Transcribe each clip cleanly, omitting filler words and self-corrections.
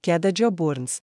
Queda de Oburns.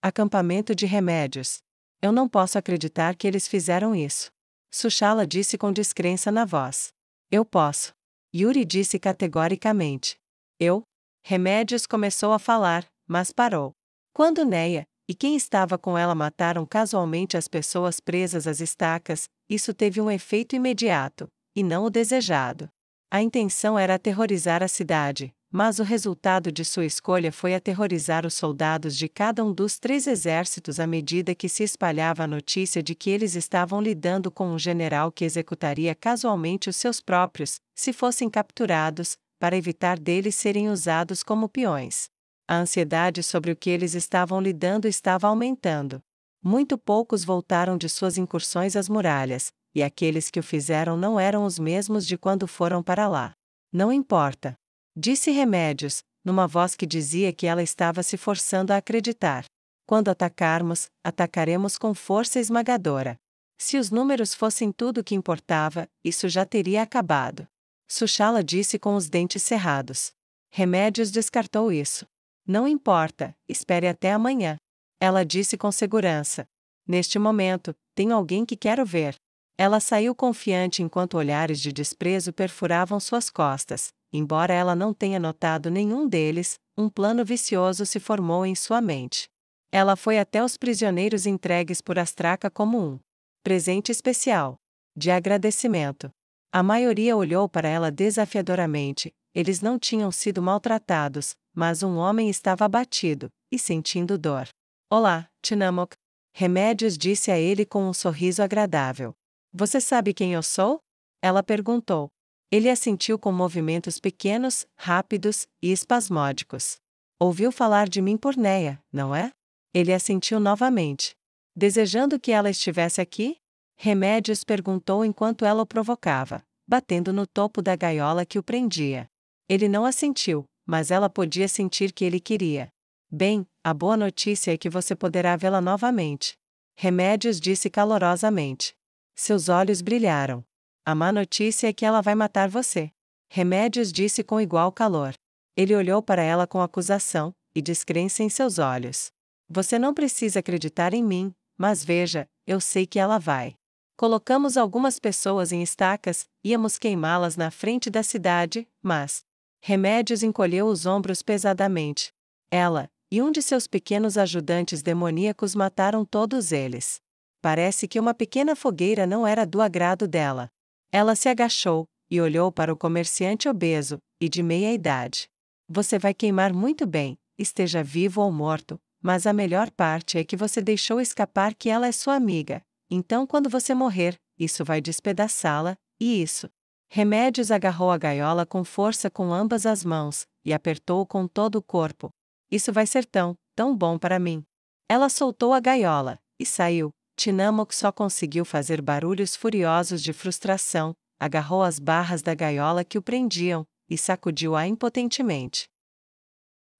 Acampamento de remédios. Eu não posso acreditar que eles fizeram isso. Sushala disse com descrença na voz. Eu posso. Yuri disse categoricamente. Eu? Remédios começou a falar, mas parou. Quando Neia, e quem estava com ela mataram casualmente as pessoas presas às estacas, isso teve um efeito imediato, e não o desejado. A intenção era aterrorizar a cidade, mas o resultado de sua escolha foi aterrorizar os soldados de cada um dos 3 exércitos à medida que se espalhava a notícia de que eles estavam lidando com um general que executaria casualmente os seus próprios, se fossem capturados, para evitar deles serem usados como peões. A ansiedade sobre o que eles estavam lidando estava aumentando. Muito poucos voltaram de suas incursões às muralhas, e aqueles que o fizeram não eram os mesmos de quando foram para lá. Não importa. Disse Remédios, numa voz que dizia que ela estava se forçando a acreditar. Quando atacarmos, atacaremos com força esmagadora. Se os números fossem tudo o que importava, isso já teria acabado. Sushala disse com os dentes cerrados. Remédios descartou isso. Não importa, espere até amanhã. Ela disse com segurança. Neste momento, tenho alguém que quero ver. Ela saiu confiante enquanto olhares de desprezo perfuravam suas costas. Embora ela não tenha notado nenhum deles, um plano vicioso se formou em sua mente. Ela foi até os prisioneiros entregues por Astraca como um presente especial de agradecimento. A maioria olhou para ela desafiadoramente. Eles não tinham sido maltratados, mas um homem estava abatido e sentindo dor. Olá, Tinamok. Remédios disse a ele com um sorriso agradável. Você sabe quem eu sou? Ela perguntou. Ele assentiu com movimentos pequenos, rápidos e espasmódicos. Ouviu falar de mim por Neia, não é? Ele assentiu novamente. Desejando que ela estivesse aqui? Remédios perguntou enquanto ela o provocava, batendo no topo da gaiola que o prendia. Ele não assentiu, mas ela podia sentir que ele queria. Bem, a boa notícia é que você poderá vê-la novamente. Remédios disse calorosamente. Seus olhos brilharam. A má notícia é que ela vai matar você. Remédios disse com igual calor. Ele olhou para ela com acusação e descrença em seus olhos. Você não precisa acreditar em mim, mas veja, eu sei que ela vai. Colocamos algumas pessoas em estacas, íamos queimá-las na frente da cidade, mas... Remédios encolheu os ombros pesadamente. Ela, e um de seus pequenos ajudantes demoníacos mataram todos eles. Parece que uma pequena fogueira não era do agrado dela. Ela se agachou, e olhou para o comerciante obeso, e de meia idade. Você vai queimar muito bem, esteja vivo ou morto, mas a melhor parte é que você deixou escapar que ela é sua amiga. Então quando você morrer, isso vai despedaçá-la, e isso. Remédios agarrou a gaiola com força com ambas as mãos, e apertou com todo o corpo. Isso vai ser tão bom para mim. Ela soltou a gaiola, e saiu. Tinamok só conseguiu fazer barulhos furiosos de frustração, agarrou as barras da gaiola que o prendiam, e sacudiu-a impotentemente.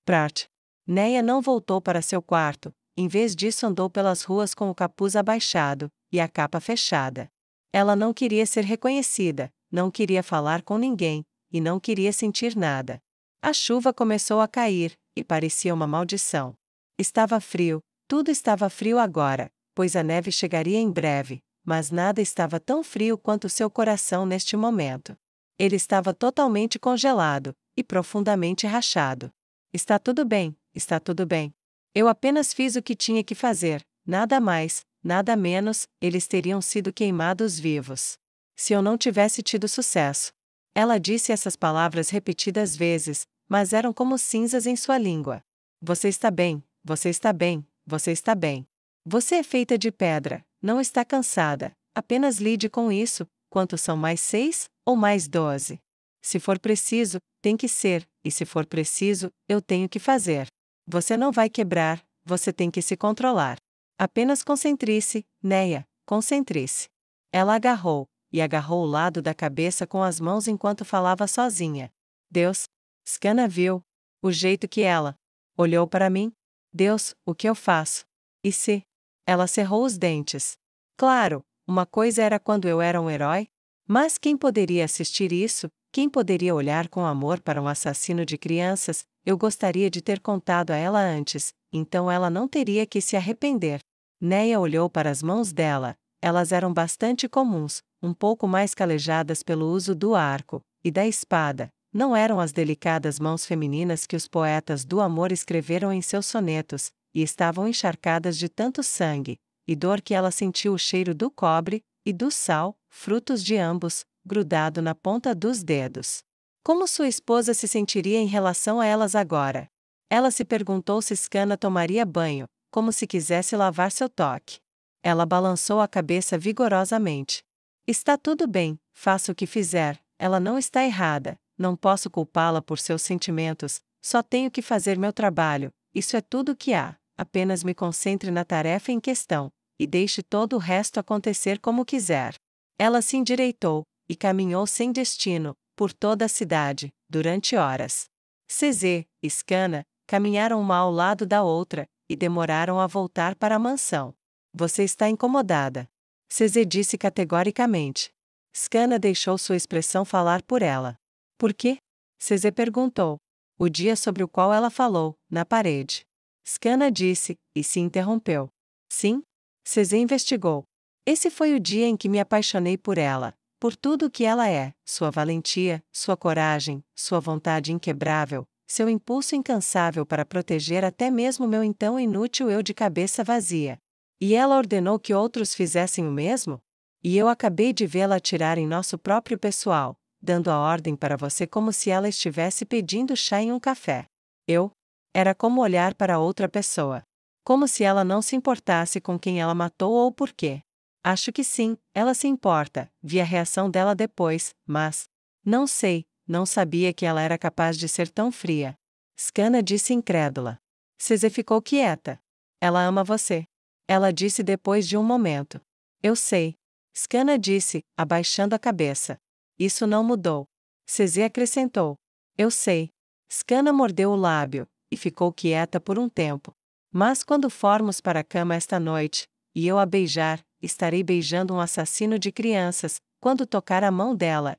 Prat. Neia não voltou para seu quarto, em vez disso andou pelas ruas com o capuz abaixado, e a capa fechada. Ela não queria ser reconhecida, não queria falar com ninguém, e não queria sentir nada. A chuva começou a cair, e parecia uma maldição. Estava frio, tudo estava frio agora, pois a neve chegaria em breve, mas nada estava tão frio quanto seu coração neste momento. Ele estava totalmente congelado, e profundamente rachado. Está tudo bem, está tudo bem. Eu apenas fiz o que tinha que fazer, nada mais, nada menos, eles teriam sido queimados vivos. Se eu não tivesse tido sucesso. Ela disse essas palavras repetidas vezes, mas eram como cinzas em sua língua. Você está bem, você está bem, você está bem. Você é feita de pedra, não está cansada, apenas lide com isso. Quantos são mais 6, ou mais 12? Se for preciso, tem que ser, e se for preciso, eu tenho que fazer. Você não vai quebrar, você tem que se controlar. Apenas concentre-se, Neia, concentre-se. Ela agarrou o lado da cabeça com as mãos enquanto falava sozinha. Deus, Skana viu o jeito que ela olhou para mim. Deus, o que eu faço? E se? Ela cerrou os dentes. Claro, uma coisa era quando eu era um herói, mas quem poderia assistir isso? Quem poderia olhar com amor para um assassino de crianças, Eu gostaria de ter contado a ela antes, então ela não teria que se arrepender. Neia olhou para as mãos dela. Elas eram bastante comuns, um pouco mais calejadas pelo uso do arco e da espada. Não eram as delicadas mãos femininas que os poetas do amor escreveram em seus sonetos, e estavam encharcadas de tanto sangue e dor que ela sentiu o cheiro do cobre e do sal, frutos de ambos, grudado na ponta dos dedos. Como sua esposa se sentiria em relação a elas agora? Ela se perguntou se Scana tomaria banho, como se quisesse lavar seu toque. Ela balançou a cabeça vigorosamente. Está tudo bem, faça o que fizer, ela não está errada, não posso culpá-la por seus sentimentos, só tenho que fazer meu trabalho, isso é tudo o que há, apenas me concentre na tarefa em questão, e deixe todo o resto acontecer como quiser. Ela se endireitou, e caminhou sem destino, por toda a cidade, durante horas. Cezê e Scana caminharam uma ao lado da outra, e demoraram a voltar para a mansão. Você está incomodada. Cezê disse categoricamente. Scana deixou sua expressão falar por ela. Por quê? Cezê perguntou. O dia sobre o qual ela falou, na parede. Scana disse, e se interrompeu. Sim? Cezê investigou. Esse foi o dia em que me apaixonei por ela, por tudo o que ela é, sua valentia, sua coragem, sua vontade inquebrável, seu impulso incansável para proteger até mesmo meu então inútil eu de cabeça vazia. E ela ordenou que outros fizessem o mesmo? E eu acabei de vê-la atirar em nosso próprio pessoal, dando a ordem para você como se ela estivesse pedindo chá em um café. Era como olhar para outra pessoa. Como se ela não se importasse com quem ela matou ou por quê. Acho que sim, ela se importa, vi a reação dela depois, mas... Não sei, não sabia que ela era capaz de ser tão fria. Scana disse incrédula. Cezê ficou quieta. Ela ama você. Ela disse depois de um momento. Eu sei. Scana disse, abaixando a cabeça. Isso não mudou. Cezê acrescentou. Eu sei. Scana mordeu o lábio, e ficou quieta por um tempo. Mas quando formos para a cama esta noite, e eu a beijar, estarei beijando um assassino de crianças, quando tocar a mão dela,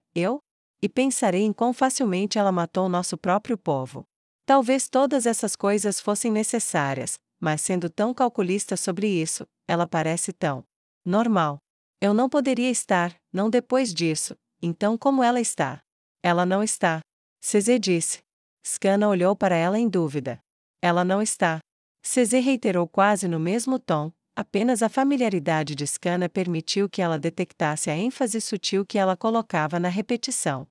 e pensarei em quão facilmente ela matou nosso próprio povo. Talvez todas essas coisas fossem necessárias, mas sendo tão calculista sobre isso, ela parece tão normal. Eu não poderia estar, não depois disso, então como ela está? Ela não está. Cezê disse. Scana olhou para ela em dúvida. Ela não está. Cezê reiterou quase no mesmo tom, apenas a familiaridade de Scana permitiu que ela detectasse a ênfase sutil que ela colocava na repetição.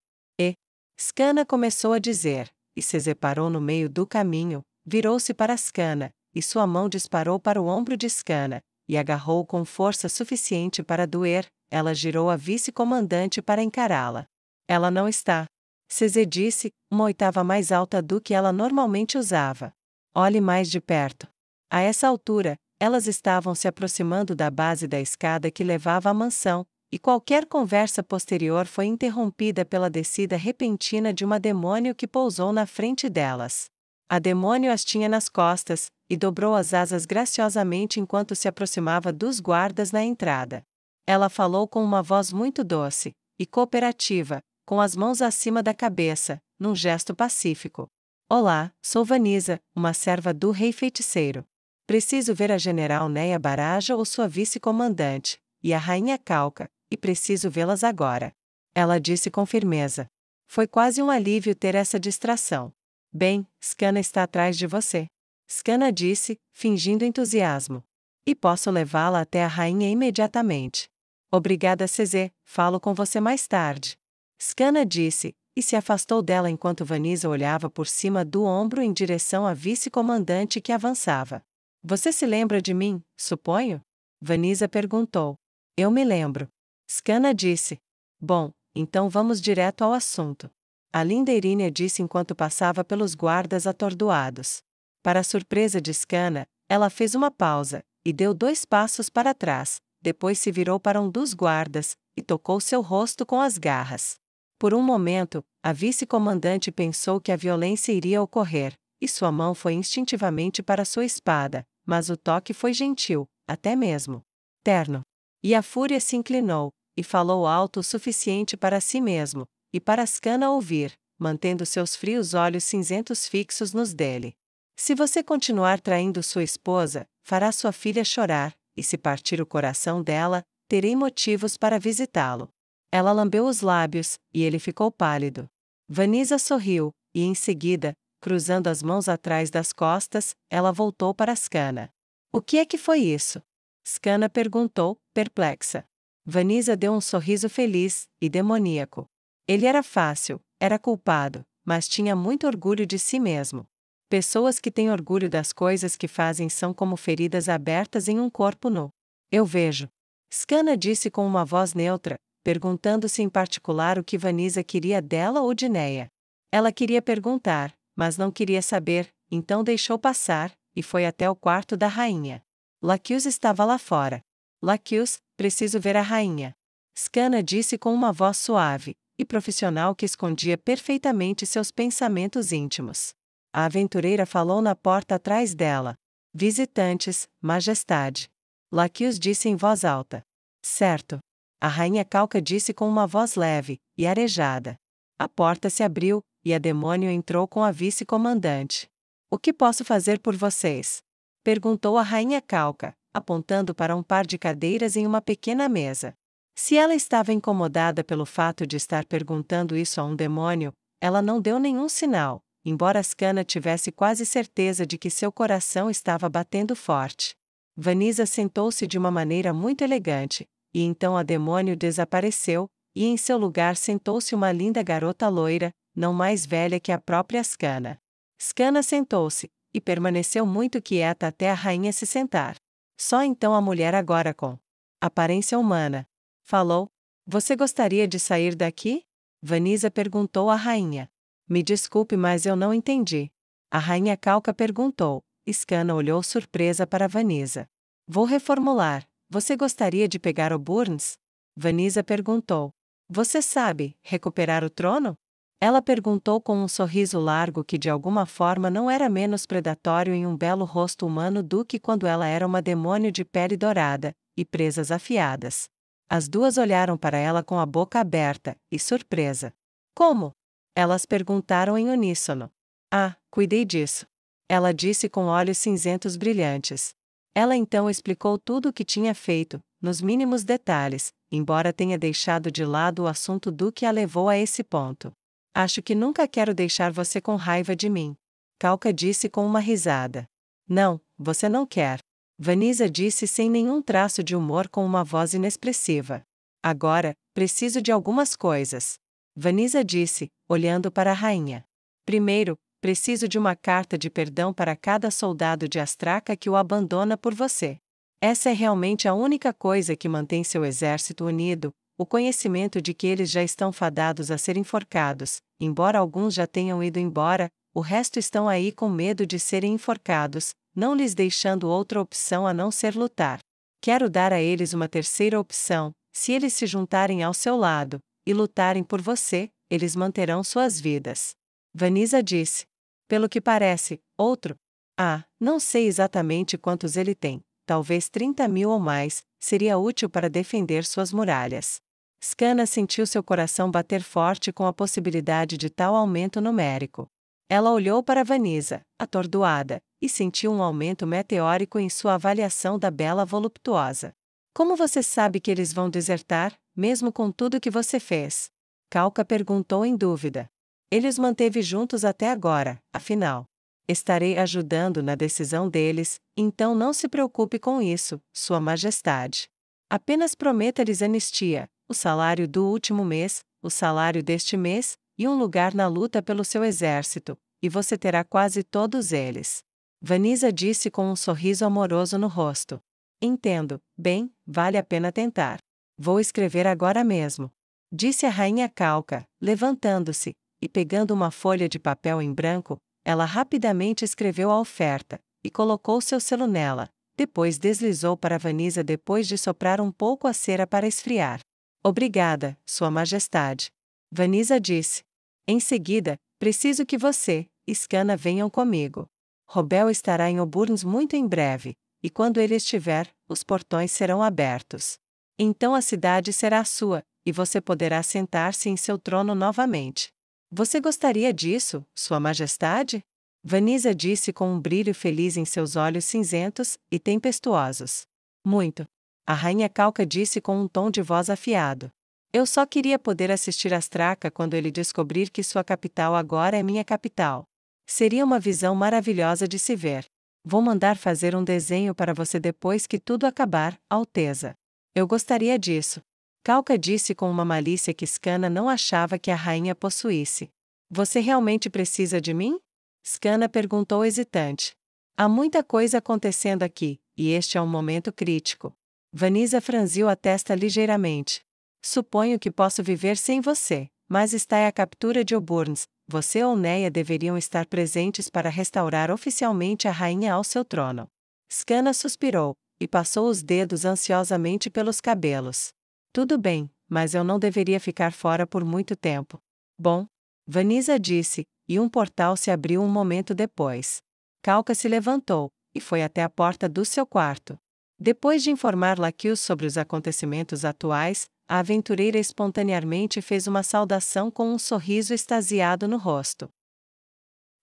Scana começou a dizer, e Cezê parou no meio do caminho, virou-se para Scana, e sua mão disparou para o ombro de Scana, e agarrou com força suficiente para doer. Ela girou a vice-comandante para encará-la. Ela não está. Cezê disse, uma oitava mais alta do que ela normalmente usava. Olhe mais de perto. A essa altura, elas estavam se aproximando da base da escada que levava à mansão, e qualquer conversa posterior foi interrompida pela descida repentina de uma demônio que pousou na frente delas. A demônio as tinha nas costas, e dobrou as asas graciosamente enquanto se aproximava dos guardas na entrada. Ela falou com uma voz muito doce e cooperativa, com as mãos acima da cabeça, num gesto pacífico. Olá, sou Vanisa, uma serva do rei feiticeiro. Preciso ver a general Neia Baraja ou sua vice-comandante, e a rainha Calca, e preciso vê-las agora. Ela disse com firmeza. Foi quase um alívio ter essa distração. Bem, Scana está atrás de você. Scana disse, fingindo entusiasmo. E posso levá-la até a rainha imediatamente. Obrigada, Cezê, falo com você mais tarde. Scana disse, e se afastou dela enquanto Vanisa olhava por cima do ombro em direção à vice-comandante que avançava. Você se lembra de mim, suponho? Vanisa perguntou. Eu me lembro. Scana disse. Bom, então vamos direto ao assunto. A linda Irínia disse enquanto passava pelos guardas atordoados. Para a surpresa de Scana, ela fez uma pausa, e deu 2 passos para trás, depois se virou para um dos guardas, e tocou seu rosto com as garras. Por um momento, a vice-comandante pensou que a violência iria ocorrer, e sua mão foi instintivamente para sua espada, mas o toque foi gentil, até mesmo terno. E a fúria se inclinou, e falou alto o suficiente para si mesmo, e para Scana ouvir, mantendo seus frios olhos cinzentos fixos nos dele. Se você continuar traindo sua esposa, fará sua filha chorar, e se partir o coração dela, terei motivos para visitá-lo. Ela lambeu os lábios, e ele ficou pálido. Vanessa sorriu, e em seguida, cruzando as mãos atrás das costas, ela voltou para Skana. O que é que foi isso? Skana perguntou, perplexa. Vanessa deu um sorriso feliz e demoníaco. Ele era fácil, era culpado, mas tinha muito orgulho de si mesmo. Pessoas que têm orgulho das coisas que fazem são como feridas abertas em um corpo nu. Eu vejo. Skana disse com uma voz neutra, perguntando-se em particular o que Vanessa queria dela ou de Neia. Ela queria perguntar, mas não queria saber, então deixou passar, e foi até o quarto da rainha. Laqueus estava lá fora. Laqueus, preciso ver a rainha. Skana disse com uma voz suave e profissional que escondia perfeitamente seus pensamentos íntimos. A aventureira falou na porta atrás dela. Visitantes, majestade. Laqueus disse em voz alta. Certo. A rainha Calca disse com uma voz leve e arejada. A porta se abriu, e a demônio entrou com a vice-comandante. O que posso fazer por vocês? Perguntou a rainha Calca, apontando para um par de cadeiras em uma pequena mesa. Se ela estava incomodada pelo fato de estar perguntando isso a um demônio, ela não deu nenhum sinal, embora Skana tivesse quase certeza de que seu coração estava batendo forte. Vanessa sentou-se de uma maneira muito elegante, e então a demônio desapareceu, e em seu lugar sentou-se uma linda garota loira, não mais velha que a própria Skana. Skana sentou-se, e permaneceu muito quieta até a rainha se sentar. Só então a mulher, agora com aparência humana, falou: Você gostaria de sair daqui? Vanessa perguntou à rainha. Me desculpe, mas eu não entendi. A rainha Calca perguntou. Skana olhou surpresa para Vanessa. Vou reformular. Você gostaria de pegar o Burns? Vanessa perguntou. Você sabe recuperar o trono? Ela perguntou com um sorriso largo que de alguma forma não era menos predatório em um belo rosto humano do que quando ela era uma demônio de pele dourada e presas afiadas. As duas olharam para ela com a boca aberta e surpresa. Como? Elas perguntaram em uníssono. Ah, cuidei disso. Ela disse com olhos cinzentos brilhantes. Ela então explicou tudo o que tinha feito, nos mínimos detalhes, embora tenha deixado de lado o assunto do que a levou a esse ponto. Acho que nunca quero deixar você com raiva de mim. Calca disse com uma risada. Não, você não quer. Vanessa disse sem nenhum traço de humor com uma voz inexpressiva. Agora, preciso de algumas coisas. Vanessa disse, olhando para a rainha. Primeiro, preciso de uma carta de perdão para cada soldado de Astraca que o abandona por você. Essa é realmente a única coisa que mantém seu exército unido, o conhecimento de que eles já estão fadados a ser enforcados, embora alguns já tenham ido embora, o resto estão aí com medo de serem enforcados, não lhes deixando outra opção a não ser lutar. Quero dar a eles uma terceira opção: se eles se juntarem ao seu lado e lutarem por você, eles manterão suas vidas. Vanessa disse. Pelo que parece, outro. Ah, não sei exatamente quantos ele tem, talvez 30.000 ou mais, seria útil para defender suas muralhas. Skana sentiu seu coração bater forte com a possibilidade de tal aumento numérico. Ela olhou para Vanessa, atordoada, e sentiu um aumento meteórico em sua avaliação da bela voluptuosa. Como você sabe que eles vão desertar, mesmo com tudo que você fez? Calca perguntou em dúvida. Ele os manteve juntos até agora, afinal. Estarei ajudando na decisão deles, então não se preocupe com isso, Sua Majestade. Apenas prometa-lhes anistia, o salário do último mês, o salário deste mês, e um lugar na luta pelo seu exército, e você terá quase todos eles. Vanessa disse com um sorriso amoroso no rosto. Entendo, bem, vale a pena tentar. Vou escrever agora mesmo. Disse a rainha Calca, levantando-se, e pegando uma folha de papel em branco, ela rapidamente escreveu a oferta, e colocou seu selo nela, depois deslizou para Vanessa depois de soprar um pouco a cera para esfriar. Obrigada, Sua Majestade. Vanessa disse. Em seguida, preciso que você, Skana, venham comigo. Robel estará em Oburns muito em breve, e quando ele estiver, os portões serão abertos. Então a cidade será sua, e você poderá sentar-se em seu trono novamente. Você gostaria disso, Sua Majestade? Vanisa disse com um brilho feliz em seus olhos cinzentos e tempestuosos. Muito. A rainha Calca disse com um tom de voz afiado. Eu só queria poder assistir Astraca quando ele descobrir que sua capital agora é minha capital. Seria uma visão maravilhosa de se ver. Vou mandar fazer um desenho para você depois que tudo acabar, Alteza. Eu gostaria disso. Calca disse com uma malícia que Skana não achava que a rainha possuísse. Você realmente precisa de mim? Skana perguntou hesitante. Há muita coisa acontecendo aqui, e este é um momento crítico. Vanisa franziu a testa ligeiramente. Suponho que posso viver sem você, mas está a captura de Oburns. Você ou Neia deveriam estar presentes para restaurar oficialmente a rainha ao seu trono. Skana suspirou, e passou os dedos ansiosamente pelos cabelos. Tudo bem, mas eu não deveria ficar fora por muito tempo. Bom, Vanisa disse, e um portal se abriu um momento depois. Calca se levantou, e foi até a porta do seu quarto. Depois de informar Laquius sobre os acontecimentos atuais, a aventureira espontaneamente fez uma saudação com um sorriso extasiado no rosto.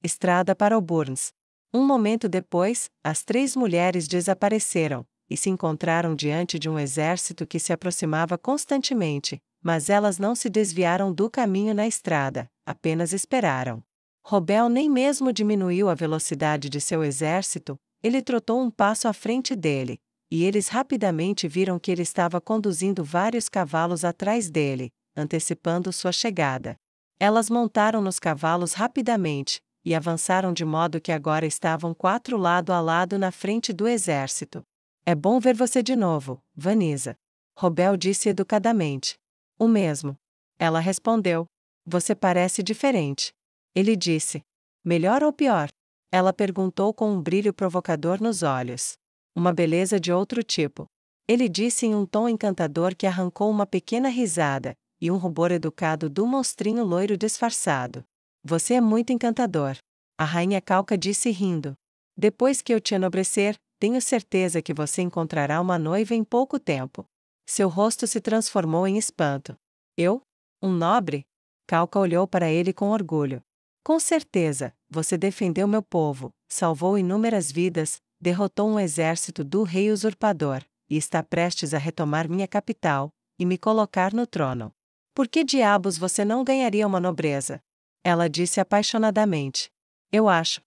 Estrada para Oburns. Um momento depois, as 3 mulheres desapareceram, e se encontraram diante de um exército que se aproximava constantemente, mas elas não se desviaram do caminho na estrada, apenas esperaram. Robel nem mesmo diminuiu a velocidade de seu exército, ele trotou um passo à frente dele, e eles rapidamente viram que ele estava conduzindo vários cavalos atrás dele, antecipando sua chegada. Elas montaram nos cavalos rapidamente, e avançaram de modo que agora estavam 4 lado a lado na frente do exército. É bom ver você de novo, Vanisa. Robel disse educadamente. O mesmo. Ela respondeu. Você parece diferente. Ele disse. Melhor ou pior? Ela perguntou com um brilho provocador nos olhos. Uma beleza de outro tipo. Ele disse em um tom encantador que arrancou uma pequena risada, e um rubor educado do monstrinho loiro disfarçado. Você é muito encantador. A rainha Calca disse rindo. Depois que eu te enobrecer, tenho certeza que você encontrará uma noiva em pouco tempo. Seu rosto se transformou em espanto. Eu? Um nobre? Calca olhou para ele com orgulho. Com certeza, você defendeu meu povo, salvou inúmeras vidas, derrotou um exército do rei usurpador, e está prestes a retomar minha capital, e me colocar no trono. Por que diabos você não ganharia uma nobreza? Ela disse apaixonadamente. Eu acho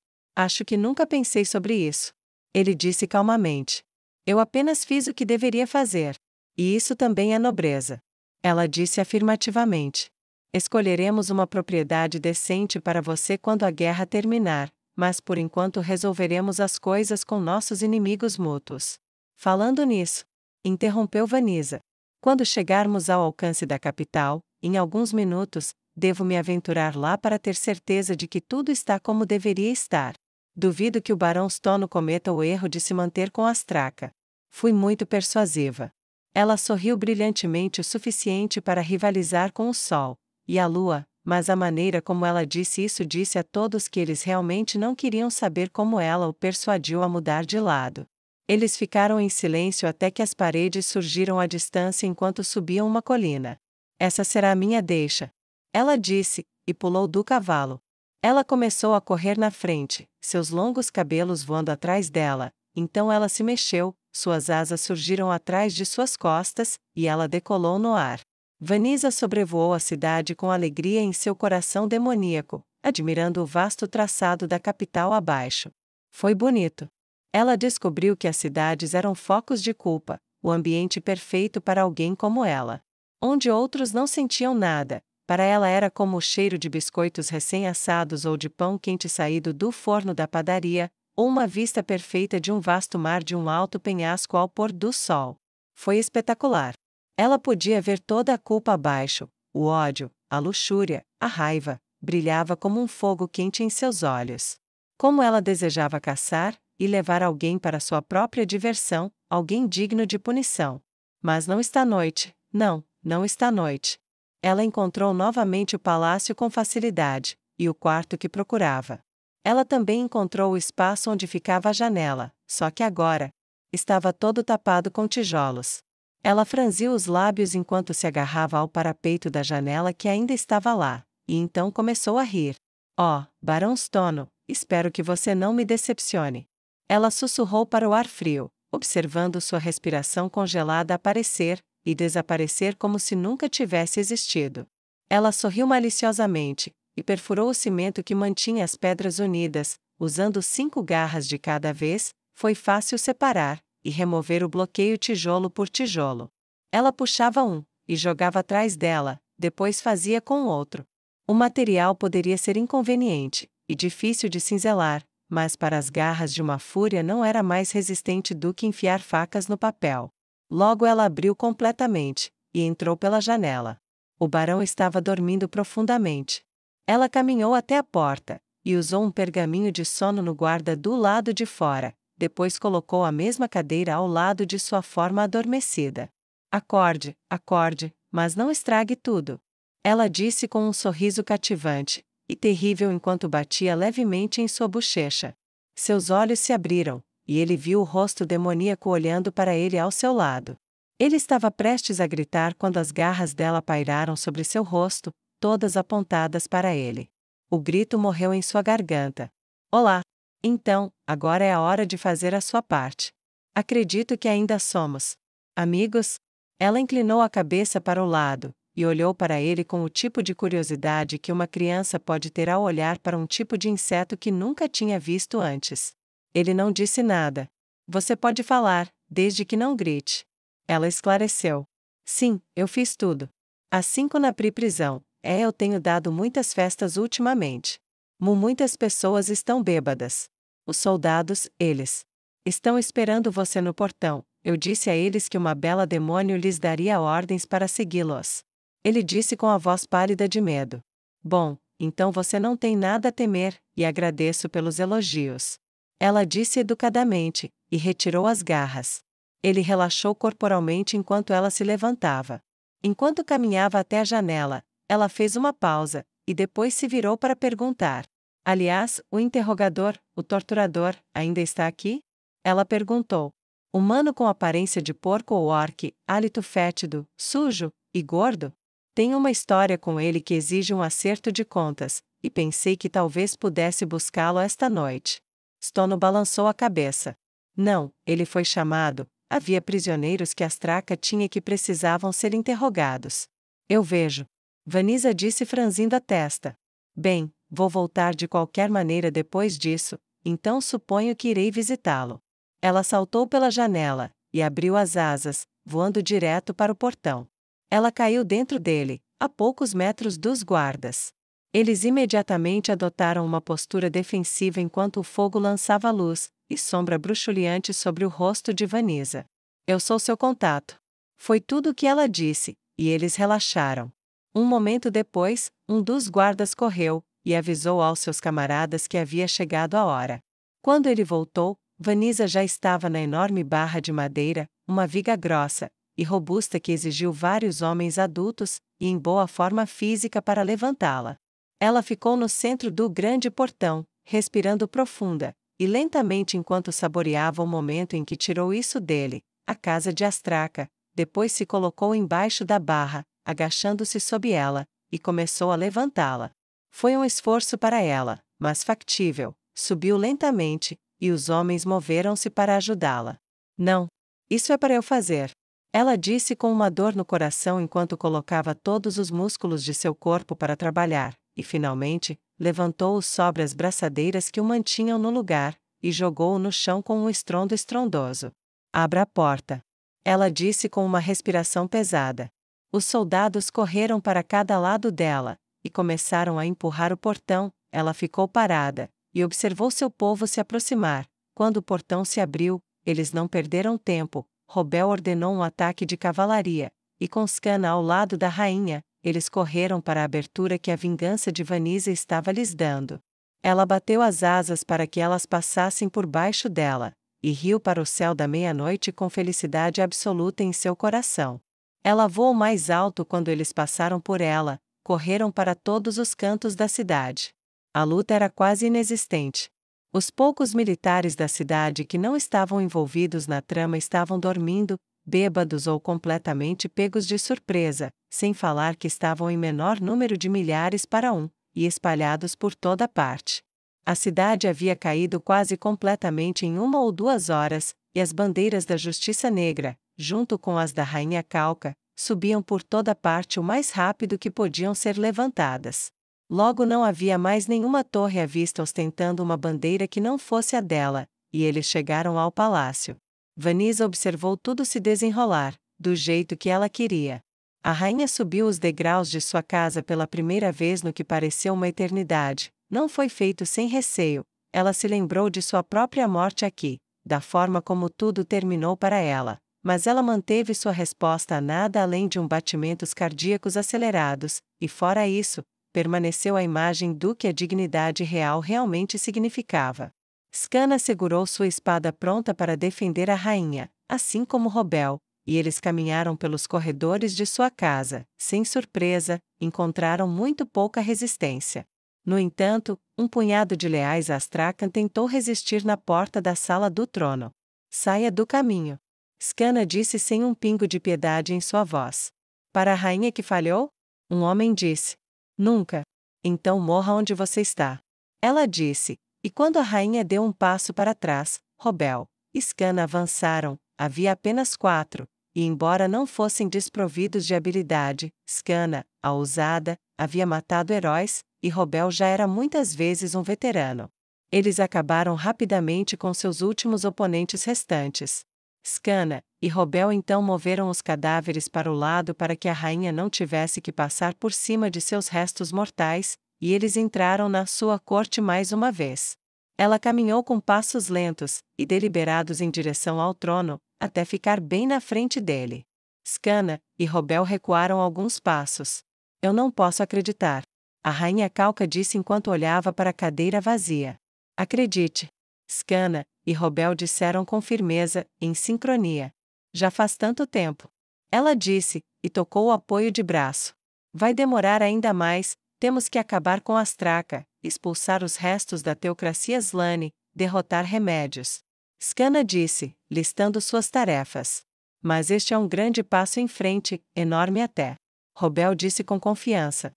que nunca pensei sobre isso. Ele disse calmamente. Eu apenas fiz o que deveria fazer. E isso também é nobreza. Ela disse afirmativamente. Escolheremos uma propriedade decente para você quando a guerra terminar, mas por enquanto resolveremos as coisas com nossos inimigos mútuos. Falando nisso, interrompeu Vanisa. Quando chegarmos ao alcance da capital, em alguns minutos, devo me aventurar lá para ter certeza de que tudo está como deveria estar. Duvido que o Barão Stono cometa o erro de se manter com Astraca. Fui muito persuasiva. Ela sorriu brilhantemente o suficiente para rivalizar com o sol e a lua, mas a maneira como ela disse isso disse a todos que eles realmente não queriam saber como ela o persuadiu a mudar de lado. Eles ficaram em silêncio até que as paredes surgiram à distância enquanto subiam uma colina. Essa será a minha deixa. Ela disse, e pulou do cavalo. Ela começou a correr na frente, seus longos cabelos voando atrás dela, então ela se mexeu, suas asas surgiram atrás de suas costas, e ela decolou no ar. Vanisa sobrevoou a cidade com alegria em seu coração demoníaco, admirando o vasto traçado da capital abaixo. Foi bonito. Ela descobriu que as cidades eram focos de culpa, o ambiente perfeito para alguém como ela. Onde outros não sentiam nada, para ela era como o cheiro de biscoitos recém-assados ou de pão quente saído do forno da padaria, ou uma vista perfeita de um vasto mar de um alto penhasco ao pôr do sol. Foi espetacular. Ela podia ver toda a culpa abaixo, o ódio, a luxúria, a raiva, brilhava como um fogo quente em seus olhos. Como ela desejava caçar e levar alguém para sua própria diversão, alguém digno de punição. Mas não está noite, não está noite. Ela encontrou novamente o palácio com facilidade, e o quarto que procurava. Ela também encontrou o espaço onde ficava a janela, só que agora estava todo tapado com tijolos. Ela franziu os lábios enquanto se agarrava ao parapeito da janela que ainda estava lá, e então começou a rir. Oh, Barão Stono, espero que você não me decepcione. Ela sussurrou para o ar frio, observando sua respiração congelada aparecer e desaparecer como se nunca tivesse existido. Ela sorriu maliciosamente e perfurou o cimento que mantinha as pedras unidas, usando 5 garras de cada vez. Foi fácil separar e remover o bloqueio tijolo por tijolo. Ela puxava um e jogava atrás dela, depois fazia com o outro. O material poderia ser inconveniente e difícil de cinzelar, mas para as garras de uma fúria não era mais resistente do que enfiar facas no papel. Logo ela abriu completamente e entrou pela janela. O barão estava dormindo profundamente. Ela caminhou até a porta e usou um pergaminho de sono no guarda do lado de fora, depois colocou a mesma cadeira ao lado de sua forma adormecida. Acorde, acorde, mas não estrague tudo. Ela disse com um sorriso cativante e terrível enquanto batia levemente em sua bochecha. Seus olhos se abriram, e ele viu o rosto demoníaco olhando para ele ao seu lado. Ele estava prestes a gritar quando as garras dela pairaram sobre seu rosto, todas apontadas para ele. O grito morreu em sua garganta. Olá! Então, agora é a hora de fazer a sua parte. Acredito que ainda somos amigos? Ela inclinou a cabeça para o lado e olhou para ele com o tipo de curiosidade que uma criança pode ter ao olhar para um tipo de inseto que nunca tinha visto antes. Ele não disse nada. Você pode falar, desde que não grite. Ela esclareceu. Sim, eu fiz tudo. Às 5 na prisão. Eu tenho dado muitas festas ultimamente. Muitas pessoas estão bêbadas. Os soldados, eles estão esperando você no portão. Eu disse a eles que uma bela demônio lhes daria ordens para segui-los. Ele disse com a voz pálida de medo. Bom, então você não tem nada a temer, e agradeço pelos elogios. Ela disse educadamente, e retirou as garras. Ele relaxou corporalmente enquanto ela se levantava. Enquanto caminhava até a janela, ela fez uma pausa, e depois se virou para perguntar. Aliás, o interrogador, o torturador, ainda está aqui? Ela perguntou. Humano com aparência de porco ou orc, hálito fétido, sujo e gordo? Tenho uma história com ele que exige um acerto de contas, e pensei que talvez pudesse buscá-lo esta noite. Stono balançou a cabeça. Não, ele foi chamado. Havia prisioneiros que Astraca tinha que precisavam ser interrogados. Eu vejo. Vanisa disse franzindo a testa. Bem, vou voltar de qualquer maneira depois disso, então suponho que irei visitá-lo. Ela saltou pela janela e abriu as asas, voando direto para o portão. Ela caiu dentro dele, a poucos metros dos guardas. Eles imediatamente adotaram uma postura defensiva enquanto o fogo lançava luz e sombra bruxuleante sobre o rosto de Vanisa. Eu sou seu contato. Foi tudo o que ela disse, e eles relaxaram. Um momento depois, um dos guardas correu e avisou aos seus camaradas que havia chegado a hora. Quando ele voltou, Vanisa já estava na enorme barra de madeira, uma viga grossa e robusta que exigiu vários homens adultos e em boa forma física para levantá-la. Ela ficou no centro do grande portão, respirando profunda e lentamente enquanto saboreava o momento em que tirou isso dele, a casa de Astraca. Depois se colocou embaixo da barra, agachando-se sob ela, e começou a levantá-la. Foi um esforço para ela, mas factível. Subiu lentamente, e os homens moveram-se para ajudá-la. Não. Isso é para eu fazer. Ela disse com uma dor no coração enquanto colocava todos os músculos de seu corpo para trabalhar, e finalmente, levantou-o sobre as braçadeiras que o mantinham no lugar, e jogou-o no chão com um estrondo estrondoso. Abra a porta. Ela disse com uma respiração pesada. Os soldados correram para cada lado dela, e começaram a empurrar o portão. Ela ficou parada, e observou seu povo se aproximar. Quando o portão se abriu, eles não perderam tempo. Robel ordenou um ataque de cavalaria, e com Scanna ao lado da rainha, eles correram para a abertura que a vingança de Vanisa estava lhes dando. Ela bateu as asas para que elas passassem por baixo dela, e riu para o céu da meia-noite com felicidade absoluta em seu coração. Ela voou mais alto quando eles passaram por ela, correram para todos os cantos da cidade. A luta era quase inexistente. Os poucos militares da cidade que não estavam envolvidos na trama estavam dormindo, bêbados ou completamente pegos de surpresa, sem falar que estavam em menor número de milhares para um, e espalhados por toda parte. A cidade havia caído quase completamente em 1 ou 2 horas, e as bandeiras da Justiça Negra, junto com as da Rainha Calca, subiam por toda parte o mais rápido que podiam ser levantadas. Logo não havia mais nenhuma torre à vista ostentando uma bandeira que não fosse a dela, e eles chegaram ao palácio. Vanessa observou tudo se desenrolar, do jeito que ela queria. A rainha subiu os degraus de sua casa pela primeira vez no que pareceu uma eternidade. Não foi feito sem receio, ela se lembrou de sua própria morte aqui, da forma como tudo terminou para ela, mas ela manteve sua resposta a nada além de batimentos cardíacos acelerados, e fora isso, permaneceu a imagem do que a dignidade real realmente significava. Scanna segurou sua espada pronta para defender a rainha, assim como Robel, e eles caminharam pelos corredores de sua casa. Sem surpresa, encontraram muito pouca resistência. No entanto, um punhado de leais Astrakhan tentou resistir na porta da sala do trono. Saia do caminho. Scanna disse sem um pingo de piedade em sua voz. Para a rainha que falhou? Um homem disse. Nunca. Então morra onde você está. Ela disse, e quando a rainha deu um passo para trás, Robel e Scanna avançaram. Havia apenas 4, e embora não fossem desprovidos de habilidade, Scanna, a ousada, havia matado heróis, e Robel já era muitas vezes um veterano. Eles acabaram rapidamente com seus últimos oponentes restantes. Scanna e Robel então moveram os cadáveres para o lado para que a rainha não tivesse que passar por cima de seus restos mortais, e eles entraram na sua corte mais uma vez. Ela caminhou com passos lentos e deliberados em direção ao trono, até ficar bem na frente dele. Scanna e Robel recuaram alguns passos. Eu não posso acreditar. A rainha Calca disse enquanto olhava para a cadeira vazia. Acredite. Scanna e Robel disseram com firmeza, em sincronia. Já faz tanto tempo. Ela disse, e tocou o apoio de braço. Vai demorar ainda mais, temos que acabar com Astraca, expulsar os restos da teocracia Slane, derrotar remédios. Scanna disse, listando suas tarefas. Mas este é um grande passo em frente, enorme até. Robel disse com confiança.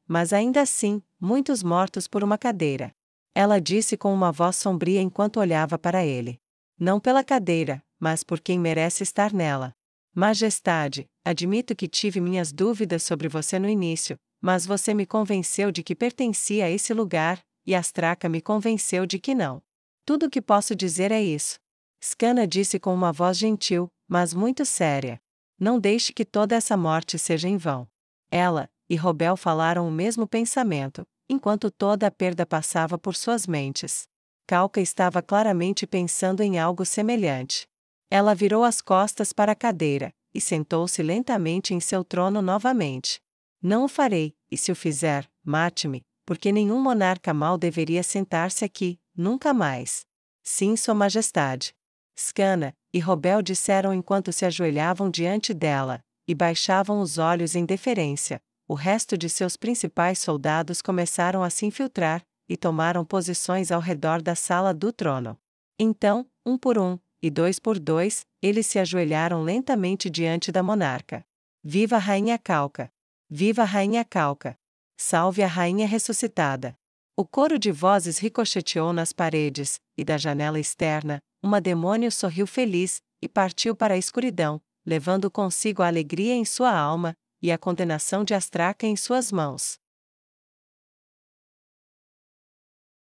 Mas ainda assim, muitos mortos por uma cadeira. Ela disse com uma voz sombria enquanto olhava para ele. Não pela cadeira, mas por quem merece estar nela. Majestade, admito que tive minhas dúvidas sobre você no início, mas você me convenceu de que pertencia a esse lugar, e Astraca me convenceu de que não. Tudo o que posso dizer é isso. Scanna disse com uma voz gentil, mas muito séria. Não deixe que toda essa morte seja em vão. Ela e Robel falaram o mesmo pensamento, enquanto toda a perda passava por suas mentes. Calca estava claramente pensando em algo semelhante. Ela virou as costas para a cadeira, e sentou-se lentamente em seu trono novamente. Não o farei, e se o fizer, mate-me, porque nenhum monarca mau deveria sentar-se aqui, nunca mais. Sim, Sua Majestade. Scanna e Robel disseram enquanto se ajoelhavam diante dela, e baixavam os olhos em deferência. O resto de seus principais soldados começaram a se infiltrar, e tomaram posições ao redor da sala do trono. Então, um por um, e 2 por 2, eles se ajoelharam lentamente diante da monarca. Viva a Rainha Calca! Viva a Rainha Calca! Salve a Rainha ressuscitada! O coro de vozes ricocheteou nas paredes, e da janela externa, uma demônio sorriu feliz, e partiu para a escuridão, levando consigo a alegria em sua alma, e a condenação de Astraca em suas mãos.